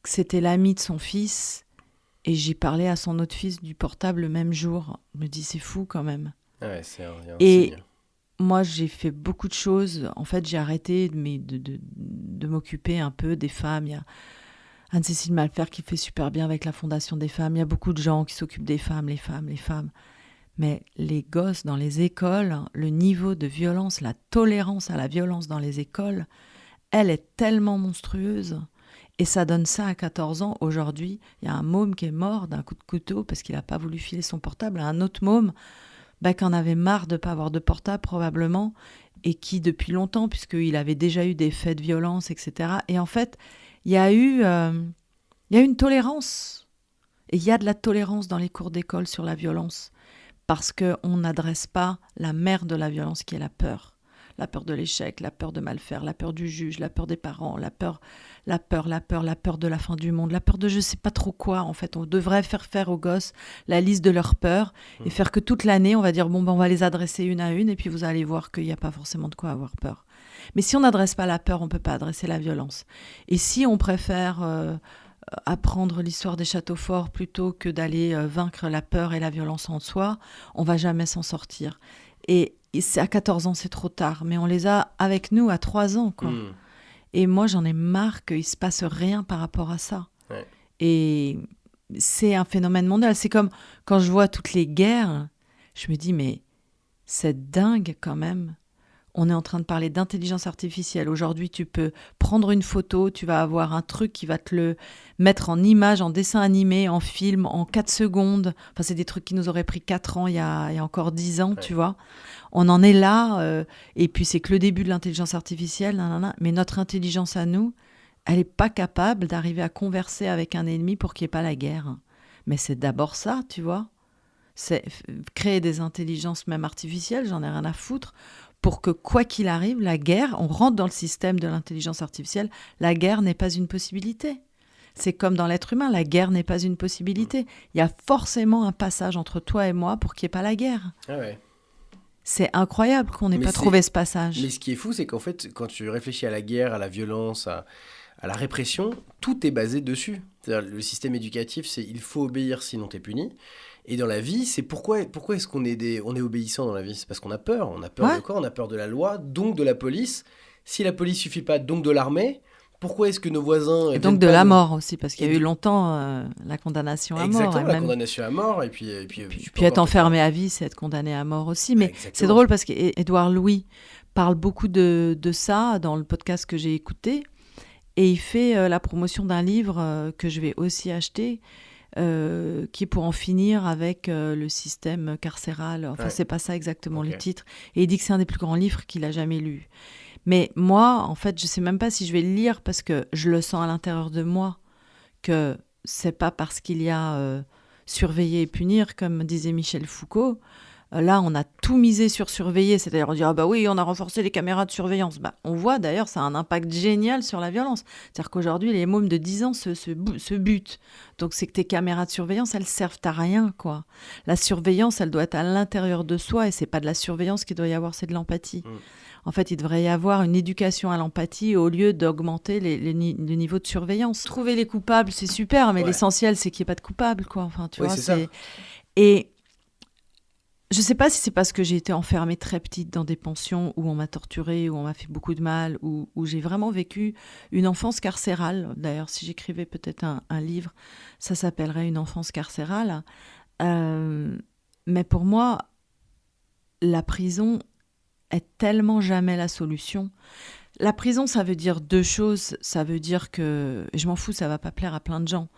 que c'était l'ami de son fils, et j'ai parlé à son autre fils du portable le même jour. Je me dis, c'est fou quand même. Ouais, c'est un Et signe. moi, j'ai fait beaucoup de choses. En fait, j'ai arrêté de m'occuper un peu des femmes. Il y a Anne-Cécile Malfer qui fait super bien avec la Fondation des femmes. Il y a beaucoup de gens qui s'occupent des femmes, les femmes, les femmes. Mais les gosses dans les écoles, le niveau de violence, la tolérance à la violence dans les écoles, elle est tellement monstrueuse. Et ça donne ça à 14 ans. Aujourd'hui, il y a un môme qui est mort d'un coup de couteau parce qu'il n'a pas voulu filer son portable à un autre môme qui en avait marre de ne pas avoir de portable probablement, et qui depuis longtemps, puisqu'il avait déjà eu des faits de violence, etc. Et en fait, il y a eu une tolérance. Et il y a de la tolérance dans les cours d'école sur la violence, parce qu'on n'adresse pas la mère de la violence qui est la peur. La peur de l'échec, la peur de mal faire, la peur du juge, la peur des parents, la peur de la fin du monde, la peur de je sais pas trop quoi. En fait, on devrait faire aux gosses la liste de leurs peurs et faire que toute l'année, on va dire, on va les adresser une à une et puis vous allez voir qu'il n'y a pas forcément de quoi avoir peur. Mais si on n'adresse pas la peur, on ne peut pas adresser la violence. Et si on préfère apprendre l'histoire des châteaux forts plutôt que d'aller vaincre la peur et la violence en soi, on va jamais s'en sortir. Et à 14 ans, c'est trop tard, mais on les a avec nous à 3 ans, quoi. Et moi, j'en ai marre qu'il ne se passe rien par rapport à ça. Ouais. Et c'est un phénomène mondial. C'est comme quand je vois toutes les guerres, je me dis, mais c'est dingue quand même On est en train de parler d'intelligence artificielle. Aujourd'hui, tu peux prendre une photo, tu vas avoir un truc qui va te le mettre en image, en dessin animé, en film, en 4 secondes. Enfin, c'est des trucs qui nous auraient pris 4 ans il y a encore 10 ans, tu vois. On en est là, et puis c'est que le début de l'intelligence artificielle, nanana. Mais notre intelligence à nous, elle n'est pas capable d'arriver à converser avec un ennemi pour qu'il n'y ait pas la guerre. Mais c'est d'abord ça, tu vois. C'est créer des intelligences même artificielles, j'en ai rien à foutre, pour que quoi qu'il arrive, la guerre, on rentre dans le système de l'intelligence artificielle, la guerre n'est pas une possibilité. C'est comme dans l'être humain, la guerre n'est pas une possibilité. Il y a forcément un passage entre toi et moi pour qu'il n'y ait pas la guerre. Ah ouais. C'est incroyable qu'on n'ait pas trouvé ce passage. Mais ce qui est fou, c'est qu'en fait, quand tu réfléchis à la guerre, à la violence, à la répression, tout est basé dessus. C'est-à-dire, le système éducatif, c'est il faut obéir sinon t'es puni. Et dans la vie, c'est pourquoi est-ce qu'on est, on est obéissant dans la vie? C'est parce qu'on a peur. On a peur de quoi? On a peur de la loi, donc de la police. Si la police suffit pas, donc de l'armée. Pourquoi est-ce que nos voisins... Et donc de la mort aussi, parce qu'il y a eu longtemps la condamnation à mort. Exactement, la condamnation à mort. Et puis être enfermé à vie, c'est être condamné à mort aussi. Mais c'est drôle parce qu'Édouard Louis parle beaucoup de ça dans le podcast que j'ai écouté. Et il fait la promotion d'un livre que je vais aussi acheter, qui est pour en finir avec le système carcéral. Enfin, c'est pas ça exactement le titre. Et il dit que c'est un des plus grands livres qu'il a jamais lu. Mais moi, en fait, je sais même pas si je vais le lire parce que je le sens à l'intérieur de moi que c'est pas parce qu'il y a surveiller et punir, comme disait Michel Foucault. Là, on a tout misé sur surveiller, c'est-à-dire on dit ah bah oui, on a renforcé les caméras de surveillance. Bah, on voit d'ailleurs, ça a un impact génial sur la violence. C'est-à-dire qu'aujourd'hui, les mômes de 10 ans se butent. Donc c'est que tes caméras de surveillance, elles servent à rien, quoi. La surveillance, elle doit être à l'intérieur de soi, et c'est pas de la surveillance qu'il doit y avoir, c'est de l'empathie. En fait, il devrait y avoir une éducation à l'empathie au lieu d'augmenter le niveau de surveillance. Trouver les coupables, c'est super, mais l'essentiel, c'est qu'il n'y ait pas de coupables, quoi. Enfin, tu vois, c'est ça. Et je ne sais pas si c'est parce que j'ai été enfermée très petite dans des pensions où on m'a torturée, où on m'a fait beaucoup de mal, où j'ai vraiment vécu une enfance carcérale. D'ailleurs, si j'écrivais peut-être un livre, ça s'appellerait Une enfance carcérale. Mais pour moi, la prison est tellement jamais la solution. La prison, ça veut dire 2 choses. Ça veut dire que, et je m'en fous, ça va pas plaire à plein de gens.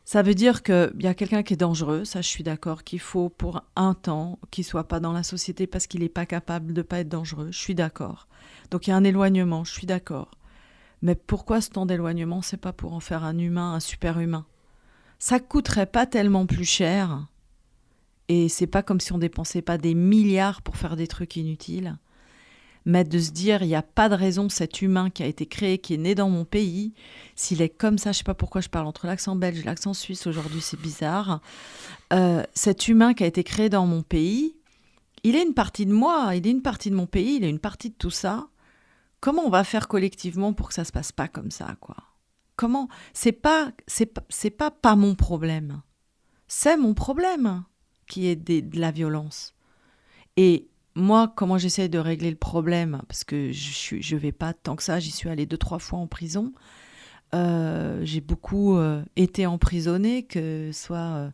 Ça veut dire qu'il y a quelqu'un qui est dangereux, ça je suis d'accord, qu'il faut pour un temps qu'il soit pas dans la société parce qu'il n'est pas capable de pas être dangereux, je suis d'accord. Donc il y a un éloignement, je suis d'accord. Mais pourquoi ce temps d'éloignement, c'est pas pour en faire un humain, un super humain? Ça coûterait pas tellement plus cher. Et c'est pas comme si on dépensait pas des milliards pour faire des trucs inutiles. Mais de se dire, il n'y a pas de raison, cet humain qui a été créé, qui est né dans mon pays, s'il est comme ça, je sais pas pourquoi je parle entre l'accent belge et l'accent suisse aujourd'hui, c'est bizarre. Cet humain qui a été créé dans mon pays, il est une partie de moi, il est une partie de mon pays, il est une partie de tout ça. Comment on va faire collectivement pour que ça se passe pas comme ça, quoi? Comment? C'est pas mon problème. C'est mon problème qui est de la violence. Et moi, comment j'essaie de régler le problème, parce que je vais pas tant que ça, j'y suis allée 2-3 fois en prison. J'ai beaucoup été emprisonnée, que ce soit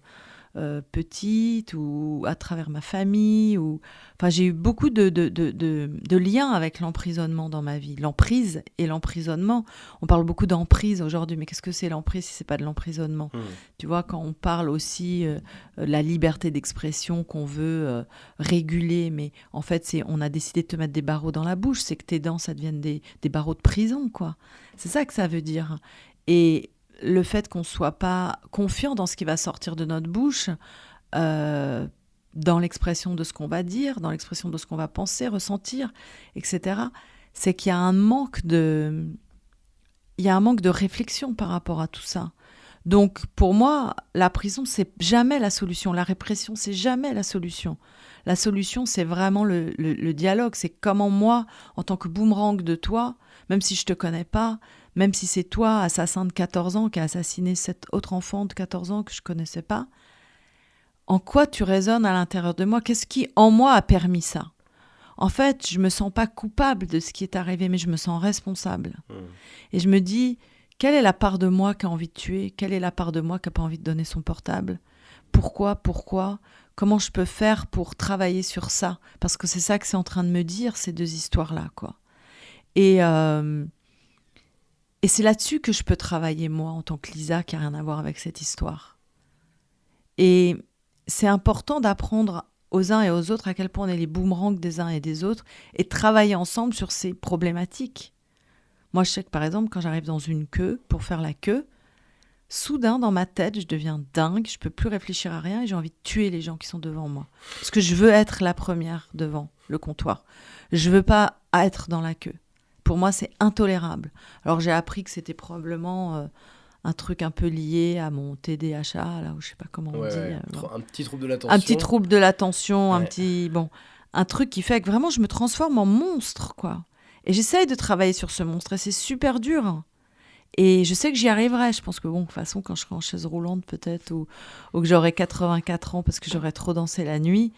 petite ou à travers ma famille. Enfin, j'ai eu beaucoup de liens avec l'emprisonnement dans ma vie. L'emprise et l'emprisonnement. On parle beaucoup d'emprise aujourd'hui, mais qu'est-ce que c'est l'emprise si c'est pas de l'emprisonnement? Tu vois, quand on parle aussi de la liberté d'expression qu'on veut réguler, mais en fait, on a décidé de te mettre des barreaux dans la bouche, c'est que tes dents, ça devienne des barreaux de prison, quoi. C'est ça que ça veut dire. Et le fait qu'on ne soit pas confiant dans ce qui va sortir de notre bouche, dans l'expression de ce qu'on va dire, dans l'expression de ce qu'on va penser, ressentir, etc., c'est qu'il y a un manque de réflexion par rapport à tout ça. Donc, pour moi, la prison, c'est jamais la solution. La répression, c'est jamais la solution. La solution, c'est vraiment le dialogue. C'est comment moi, en tant que boomerang de toi, même si je te connais pas, même si c'est toi, assassin de 14 ans, qui a assassiné cet autre enfant de 14 ans que je connaissais pas, en quoi tu résonnes à l'intérieur de moi? Qu'est-ce qui, en moi, a permis ça? En fait, je me sens pas coupable de ce qui est arrivé, mais je me sens responsable. Et je me dis, quelle est la part de moi qui a envie de tuer? Quelle est la part de moi qui n'a pas envie de donner son portable? Pourquoi? comment je peux faire pour travailler sur ça ? Parce que c'est ça que c'est en train de me dire, ces deux histoires-là, quoi. Et c'est là-dessus que je peux travailler, moi, en tant que Lisa, qui n'a rien à voir avec cette histoire. Et c'est important d'apprendre aux uns et aux autres à quel point on est les boomerangs des uns et des autres et de travailler ensemble sur ces problématiques. Moi, je sais que, par exemple, quand j'arrive dans une queue, pour faire la queue, soudain, dans ma tête, je deviens dingue, je ne peux plus réfléchir à rien et j'ai envie de tuer les gens qui sont devant moi. Parce que je veux être la première devant le comptoir. Je ne veux pas être dans la queue. Pour moi, c'est intolérable. Alors, j'ai appris que c'était probablement un truc un peu lié à mon TDAH, là, ou je sais pas comment on dit. Un petit trouble de l'attention. Un petit trouble de l'attention, Ouais. un truc qui fait que vraiment, je me transforme en monstre, quoi. Et j'essaye de travailler sur ce monstre, et c'est super dur. Et je sais que j'y arriverai. Je pense que, bon, de toute façon, quand je serai en chaise roulante, peut-être, ou que j'aurai 84 ans parce que j'aurai trop dansé la nuit,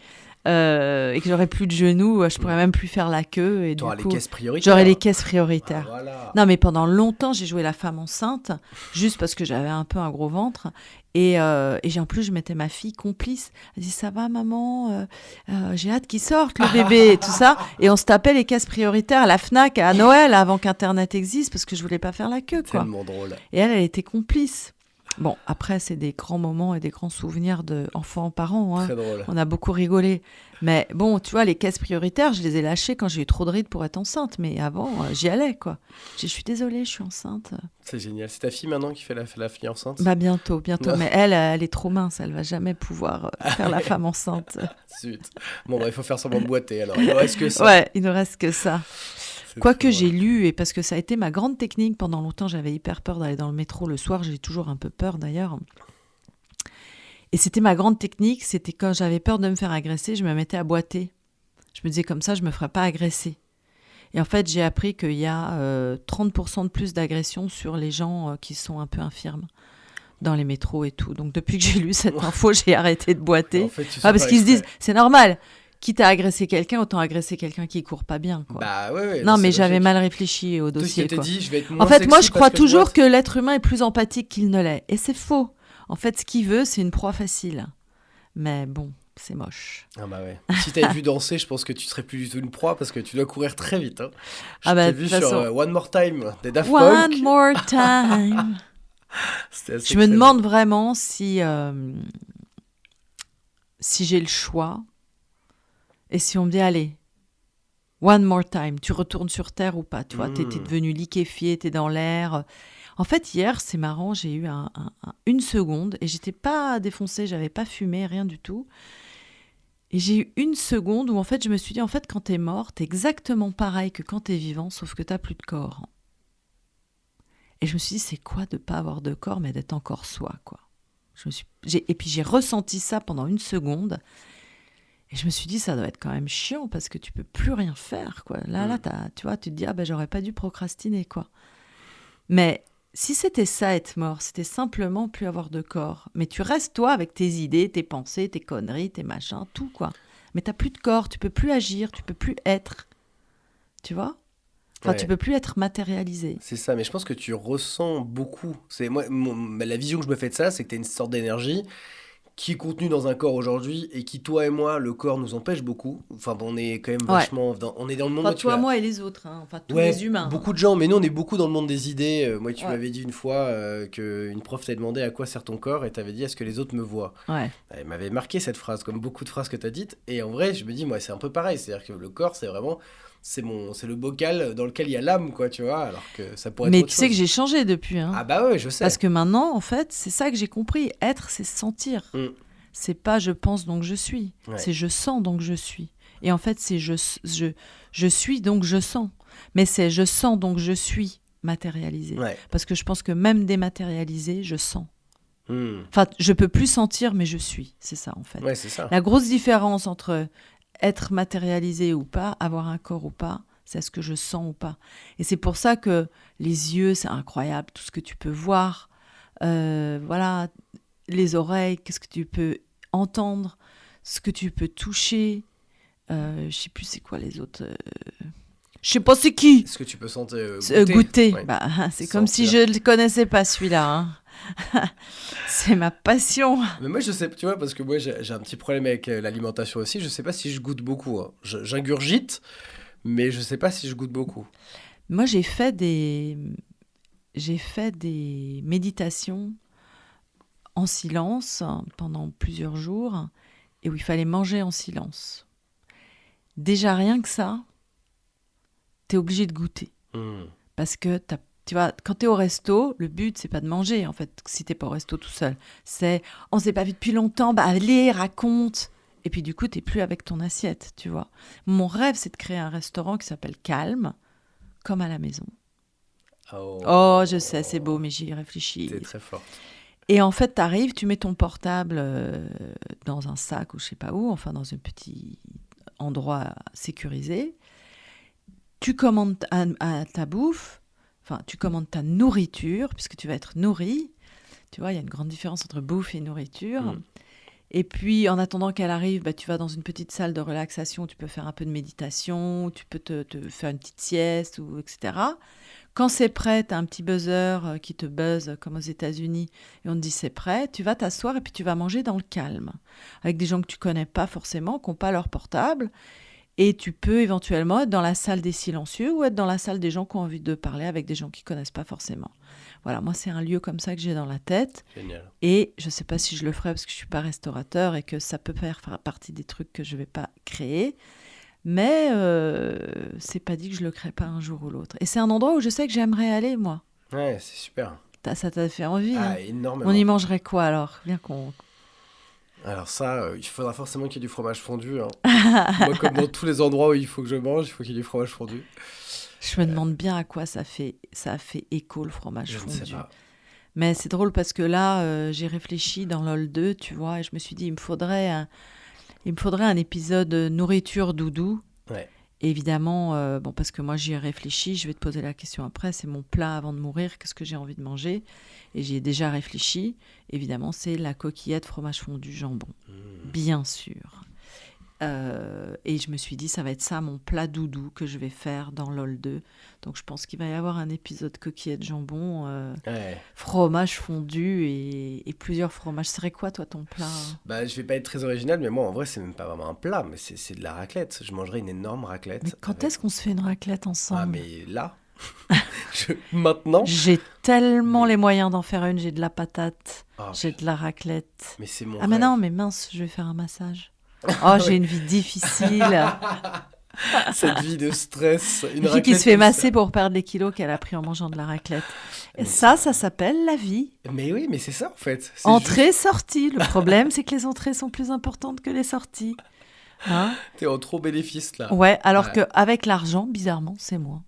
et que j'aurai plus de genoux, je pourrais même plus faire la queue. Et Tu auras du les coup, caisses prioritaires. j'aurai les caisses prioritaires. Ah, voilà. Non, mais pendant longtemps, j'ai joué la femme enceinte, juste parce que j'avais un peu un gros ventre. Et en plus, je mettais ma fille complice. Elle dit, ça va, maman, j'ai hâte qu'il sorte, le bébé, et tout ça. Et on se tapait les caisses prioritaires à la FNAC, à Noël, avant qu'Internet existe, parce que je voulais pas faire la queue, quoi. Tellement drôle. Et elle était complice. Bon, après, c'est des grands moments et des grands souvenirs d'enfants-parents. Hein. Très drôle. On a beaucoup rigolé. Mais bon, tu vois, les caisses prioritaires, je les ai lâchées quand j'ai eu trop de rides pour être enceinte. Mais avant, j'y allais, quoi. Je suis désolée, je suis enceinte. C'est génial. C'est ta fille maintenant qui fait la fille enceinte ? Bah bientôt. Non. Mais elle est trop mince. Elle va jamais pouvoir faire la femme enceinte. Zut. Bon, bah, il faut faire semblant de boiter, alors. Il ne reste que ça. Ouais, il ne reste que ça. C'est Quoique trop j'ai drôle. lu, et parce que ça a été ma grande technique, pendant longtemps j'avais hyper peur d'aller dans le métro le soir, j'ai toujours un peu peur d'ailleurs. Et c'était ma grande technique, c'était quand j'avais peur de me faire agresser, je me mettais à boiter. Je me disais comme ça, je me ferais pas agresser. Et en fait, j'ai appris qu'il y a 30% de plus d'agressions sur les gens qui sont un peu infirmes dans les métros et tout. Donc depuis que j'ai lu cette info, j'ai arrêté de boiter. En fait, tu sais Parce pas qu'ils se disent, exprès. c'est normal. Quitte à agresser quelqu'un, autant agresser quelqu'un qui court pas bien, quoi. Bah ouais. Non, mais c'est j'avais logique. mal réfléchi au Toi, dossier, tu t'es quoi. dit, je vais être moins En fait, moi, sexy je crois parce que toujours boite. que l'être humain est plus empathique qu'il ne l'est. Et c'est faux. En fait, ce qu'il veut, c'est une proie facile. Mais bon, c'est moche. Ah bah ouais. Si t'avais vu danser, je pense que tu serais plus du tout une proie parce que tu dois courir très vite. Hein. Je Ah bah, t'ai de vu toute sur façon. One More Time des Daft One Punk. more time. C'était assez Je me excellent. demande vraiment si j'ai le choix. Et si on me dit, allez, one more time, tu retournes sur Terre ou pas, tu vois, t'es devenu liquéfié, t'es dans l'air. En fait, hier, c'est marrant, j'ai eu une seconde et j'étais pas défoncée, j'avais pas fumé, rien du tout. Et j'ai eu une seconde où en fait, je me suis dit, en fait, quand t'es mort, t'es exactement pareil que quand t'es vivant, sauf que t'as plus de corps. Et je me suis dit, c'est quoi de pas avoir de corps, mais d'être encore soi, quoi. Et puis j'ai ressenti ça pendant une seconde. Et je me suis dit, ça doit être quand même chiant parce que tu peux plus rien faire, quoi. Là, tu vois, tu te dis, ah ben j'aurais pas dû procrastiner, quoi. Mais si c'était ça, être mort, c'était simplement plus avoir de corps. Mais tu restes toi avec tes idées, tes pensées, tes conneries, tes machins, tout, quoi. Mais t'as plus de corps, tu peux plus agir, tu peux plus être. Tu vois ? Enfin, Ouais. tu peux plus être matérialisé. C'est ça, mais je pense que tu ressens beaucoup. C'est moi, la vision que je me fais de ça, c'est que tu as une sorte d'énergie qui est contenue dans un corps aujourd'hui et qui, toi et moi, le corps nous empêche beaucoup. Enfin, on est quand même Ouais. vachement. On est dans le monde. Enfin, tu toi, vois. moi et les autres, hein. Enfin, tous Ouais, les humains. beaucoup de gens, mais nous on est beaucoup dans le monde des idées. Moi, tu Ouais. m'avais dit une fois qu'une prof t'avait demandé à quoi sert ton corps et t'avais dit est-ce que les autres me voient. Ouais. Elle m'avait marqué cette phrase, comme beaucoup de phrases que t'as dites. Et en vrai, je me dis, moi, c'est un peu pareil. C'est-à-dire que le corps, c'est vraiment. C'est le bocal dans lequel il y a l'âme, quoi, tu vois. Alors que ça pourrait Mais être autre tu sais que chose. j'ai changé depuis, hein. Ah bah ouais, je sais. Parce que maintenant, en fait, c'est ça que j'ai compris. Être, c'est sentir. Mm. C'est pas je pense donc je suis. Ouais. C'est je sens donc je suis. Et en fait, c'est je suis donc je sens. Mais c'est je sens donc je suis matérialisé. Ouais. Parce que je pense que même dématérialisé, je sens. Mm. Enfin, je peux plus sentir, mais je suis. C'est ça, en fait. Ouais, c'est ça. La grosse différence entre être matérialisé ou pas, avoir un corps ou pas, c'est ce que je sens ou pas. Et c'est pour ça que les yeux, c'est incroyable, tout ce que tu peux voir. Voilà, les oreilles, qu'est-ce que tu peux entendre, ce que tu peux toucher. Je sais plus c'est quoi les autres. Je sais pas c'est qui. Est-ce que tu peux sentir Goûter. Ouais. Bah, c'est comme si Sentir. je ne connaissais pas celui-là. Hein. C'est ma passion. Mais moi, je sais, tu vois, parce que moi, j'ai un petit problème avec l'alimentation aussi. Je sais pas si je goûte beaucoup, hein. J'ingurgite, mais je sais pas si je goûte beaucoup. Moi, j'ai fait des méditations en silence pendant plusieurs jours et où il fallait manger en silence. Déjà, rien que ça, t'es obligé de goûter. Parce que tu vois, quand t'es au resto, le but, c'est pas de manger, en fait, si t'es pas au resto tout seul. C'est, on s'est pas vu depuis longtemps, bah allez, raconte. Et puis du coup, t'es plus avec ton assiette, tu vois. Mon rêve, c'est de créer un restaurant qui s'appelle Calme, comme à la maison. Oh, je sais, c'est beau, mais j'y réfléchis. T'es très forte. Et en fait, t'arrives, tu mets ton portable dans un sac ou je sais pas où, enfin dans un petit endroit sécurisé. Tu commandes à ta bouffe, enfin, tu commandes ta nourriture, puisque tu vas être nourri. Tu vois, il y a une grande différence entre bouffe et nourriture. Et puis, en attendant qu'elle arrive, bah, tu vas dans une petite salle de relaxation où tu peux faire un peu de méditation, tu peux te faire une petite sieste, ou, etc. Quand c'est prêt, tu as un petit buzzer qui te buzz, comme aux États-Unis, et on te dit c'est prêt, tu vas t'asseoir et puis tu vas manger dans le calme, avec des gens que tu connais pas forcément, qui n'ont pas leur portable. Et tu peux éventuellement être dans la salle des silencieux ou être dans la salle des gens qui ont envie de parler avec des gens qui ne connaissent pas forcément. Voilà, moi, c'est un lieu comme ça que j'ai dans la tête. Génial. Et je ne sais pas si je le ferai parce que je ne suis pas restaurateur et que ça peut faire partie des trucs que je ne vais pas créer. Mais c'est pas dit que je le crée pas un jour ou l'autre. Et c'est un endroit où je sais que j'aimerais aller, moi. Ouais, c'est super. Ça t'a fait envie, hein. Ah, énormément. On y mangerait quoi alors? Bien qu'on... Alors ça, il faudra forcément qu'il y ait du fromage fondu, hein. Moi, comme dans tous les endroits où il faut que je mange, il faut qu'il y ait du fromage fondu. Je me demande bien à quoi ça fait écho le fromage Je ne fondu. sais pas. Mais c'est drôle parce que là, j'ai réfléchi dans LOL 2, tu vois, et je me suis dit, il me faudrait un épisode nourriture doudou. Ouais. Et évidemment, bon, parce que moi j'y ai réfléchi, je vais te poser la question après, c'est mon plat avant de mourir, qu'est-ce que j'ai envie de manger? Et j'y ai déjà réfléchi. Évidemment, c'est la coquillette fromage fondu jambon, bien sûr. Et je me suis dit, ça va être ça mon plat doudou que je vais faire dans LOL 2. Donc je pense qu'il va y avoir un épisode coquillette jambon, Ouais. fromage fondu et plusieurs fromages. Ce serait quoi toi ton plat? Bah, je vais pas être très original, mais moi, en vrai, c'est même pas vraiment un plat, mais c'est de la raclette. Je mangerai une énorme raclette. Mais quand est-ce qu'on se fait une raclette ensemble? Ah, mais là, maintenant. J'ai tellement Mais- les moyens d'en faire une. J'ai de la patate, Ah, j'ai de la raclette. mais c'est mon Ah mais rêve. non, mais mince, je vais faire un massage. Oh, j'ai une vie difficile. Cette vie de stress, une Une fille qui raclette se fait comme ça. masser pour perdre les kilos qu'elle a pris en mangeant de la raclette. Et Mais ça s'appelle la vie. Mais oui, mais c'est ça en fait. C'est Entrée, sortie. Le problème, c'est que les entrées sont plus importantes que les sorties. Hein? juste- T'es en trop bénéfice là. Ouais, alors Ouais. qu'avec l'argent, bizarrement, c'est moins.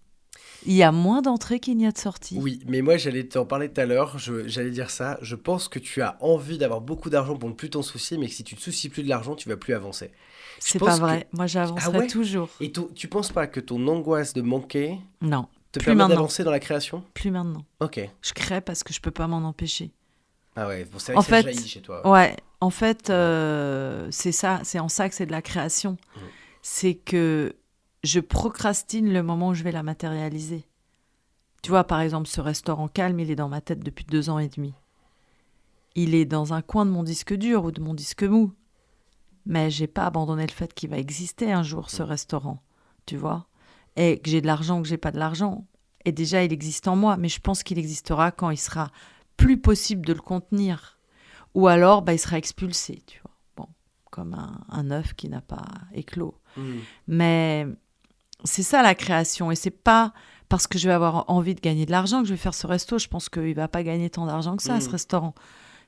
Il y a moins d'entrées qu'il n'y a de sorties. Oui, mais moi j'allais t'en parler tout à l'heure, j'allais dire ça. Je pense que tu as envie d'avoir beaucoup d'argent pour ne plus t'en soucier, mais que si tu te soucies plus de l'argent, tu vas plus avancer. C'est pense pas que- vrai. Moi, j'avancerai Ah ouais toujours. Et tu penses pas que ton angoisse de manquer Non, te Plus permet maintenant. d'avancer dans la création? plus maintenant. Ok. Je crée parce que je peux pas m'en empêcher. Ah ouais, bon, c'est vrai En que ça fait, jaillit chez toi. Ouais, en fait, c'est ça, c'est en ça que c'est de la création. C'est que je procrastine le moment où je vais la matérialiser. Tu vois, par exemple, ce restaurant calme, il est dans ma tête depuis 2 ans et demi. Il est dans un coin de mon disque dur ou de mon disque mou. Mais j'ai pas abandonné le fait qu'il va exister un jour, ce restaurant. Tu vois? Et que j'ai de l'argent ou que j'ai pas de l'argent. Et déjà, il existe en moi, mais je pense qu'il existera quand il sera plus possible de le contenir. Ou alors, bah, il sera expulsé, tu vois. Bon, comme un œuf qui n'a pas éclos. Mais c'est ça la création. Et c'est pas parce que je vais avoir envie de gagner de l'argent que je vais faire ce resto. Je pense qu'il va pas gagner tant d'argent que ça, ce restaurant.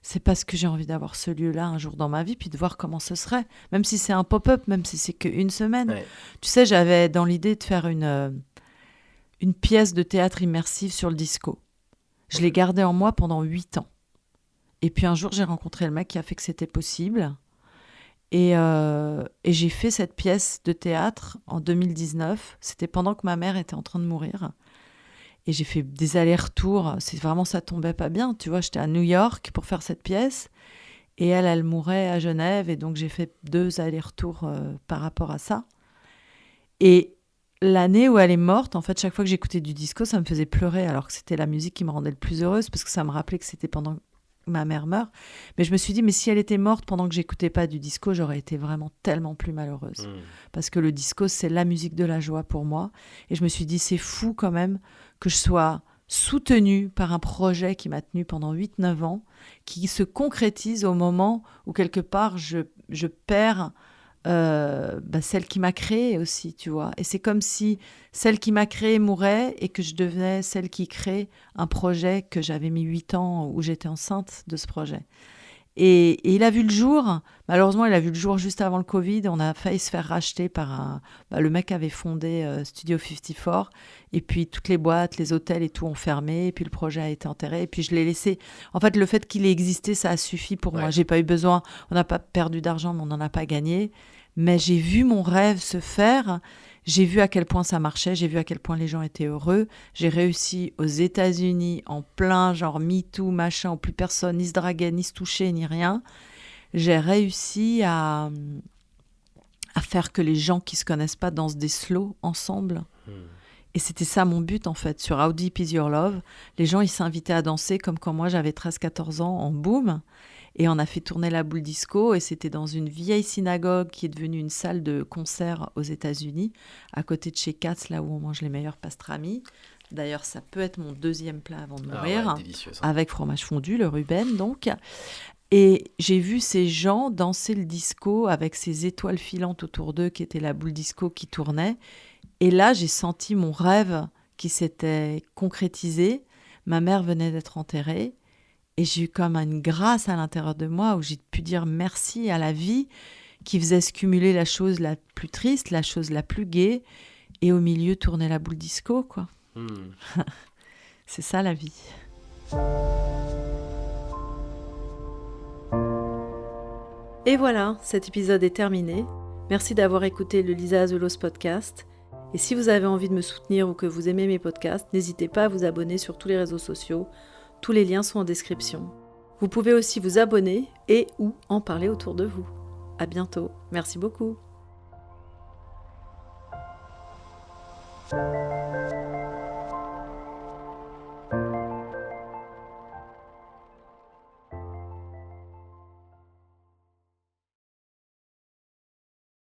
C'est parce que j'ai envie d'avoir ce lieu-là un jour dans ma vie, puis de voir comment ce serait. Même si c'est un pop-up, même si c'est qu'une semaine. Ouais. Tu sais, j'avais dans l'idée de faire une pièce de théâtre immersive sur le disco. Je l'ai gardée en moi pendant 8 ans. Et puis un jour, j'ai rencontré le mec qui a fait que c'était possible. Et j'ai fait cette pièce de théâtre en 2019. C'était pendant que ma mère était en train de mourir. Et j'ai fait des allers-retours. C'est vraiment, ça tombait pas bien. Tu vois, j'étais à New York pour faire cette pièce. Et elle mourait à Genève. Et donc, j'ai fait 2 allers-retours par rapport à ça. Et l'année où elle est morte, en fait, chaque fois que j'écoutais du disco, ça me faisait pleurer. Alors que c'était la musique qui me rendait le plus heureuse. Parce que ça me rappelait que c'était pendant ma mère meurt. Mais je me suis dit, mais si elle était morte pendant que j'écoutais pas du disco, j'aurais été vraiment tellement plus malheureuse. Parce que le disco, c'est la musique de la joie pour moi. Et je me suis dit, c'est fou quand même que je sois soutenue par un projet qui m'a tenue pendant 8-9 ans, qui se concrétise au moment où quelque part je perds celle qui m'a créée aussi, tu vois. Et c'est comme si celle qui m'a créée mourait et que je devenais celle qui crée un projet que j'avais mis 8 ans, où j'étais enceinte de ce projet. Et il a vu le jour, malheureusement il a vu le jour juste avant le Covid, on a failli se faire racheter par le mec avait fondé Studio 54, et puis toutes les boîtes, les hôtels et tout ont fermé, et puis le projet a été enterré, et puis je l'ai laissé. En fait, le fait qu'il ait existé, ça a suffi pour moi. J'ai pas eu besoin, on n'a pas perdu d'argent, mais on n'en a pas gagné. Mais j'ai vu mon rêve se faire, j'ai vu à quel point ça marchait, j'ai vu à quel point les gens étaient heureux. J'ai réussi aux États-Unis en plein genre MeToo, machin, où plus personne ni se draguait, ni se touchait, ni rien. J'ai réussi à faire que les gens qui se connaissent pas dansent des slows ensemble. Et c'était ça mon but en fait, sur How Deep Is Your Love. Les gens, ils s'invitaient à danser comme quand moi j'avais 13-14 ans en boom. Et on a fait tourner la boule disco, et c'était dans une vieille synagogue qui est devenue une salle de concert aux États-Unis, à côté de chez Katz, là où on mange les meilleurs pastrami. D'ailleurs, ça peut être mon deuxième plat avant de mourir, avec fromage fondu, le Ruben donc. Et j'ai vu ces gens danser le disco avec ces étoiles filantes autour d'eux, qui était la boule disco qui tournait. Et là, j'ai senti mon rêve qui s'était concrétisé. Ma mère venait d'être enterrée. Et j'ai eu comme une grâce à l'intérieur de moi où j'ai pu dire merci à la vie qui faisait se cumuler la chose la plus triste, la chose la plus gaie, et au milieu tourner la boule disco, quoi. C'est ça la vie. Et voilà, cet épisode est terminé. Merci d'avoir écouté le Lisa Azelos podcast. Et si vous avez envie de me soutenir ou que vous aimez mes podcasts, n'hésitez pas à vous abonner sur tous les réseaux sociaux. Tous les liens sont en description. Vous pouvez aussi vous abonner et ou en parler autour de vous. À bientôt. Merci beaucoup.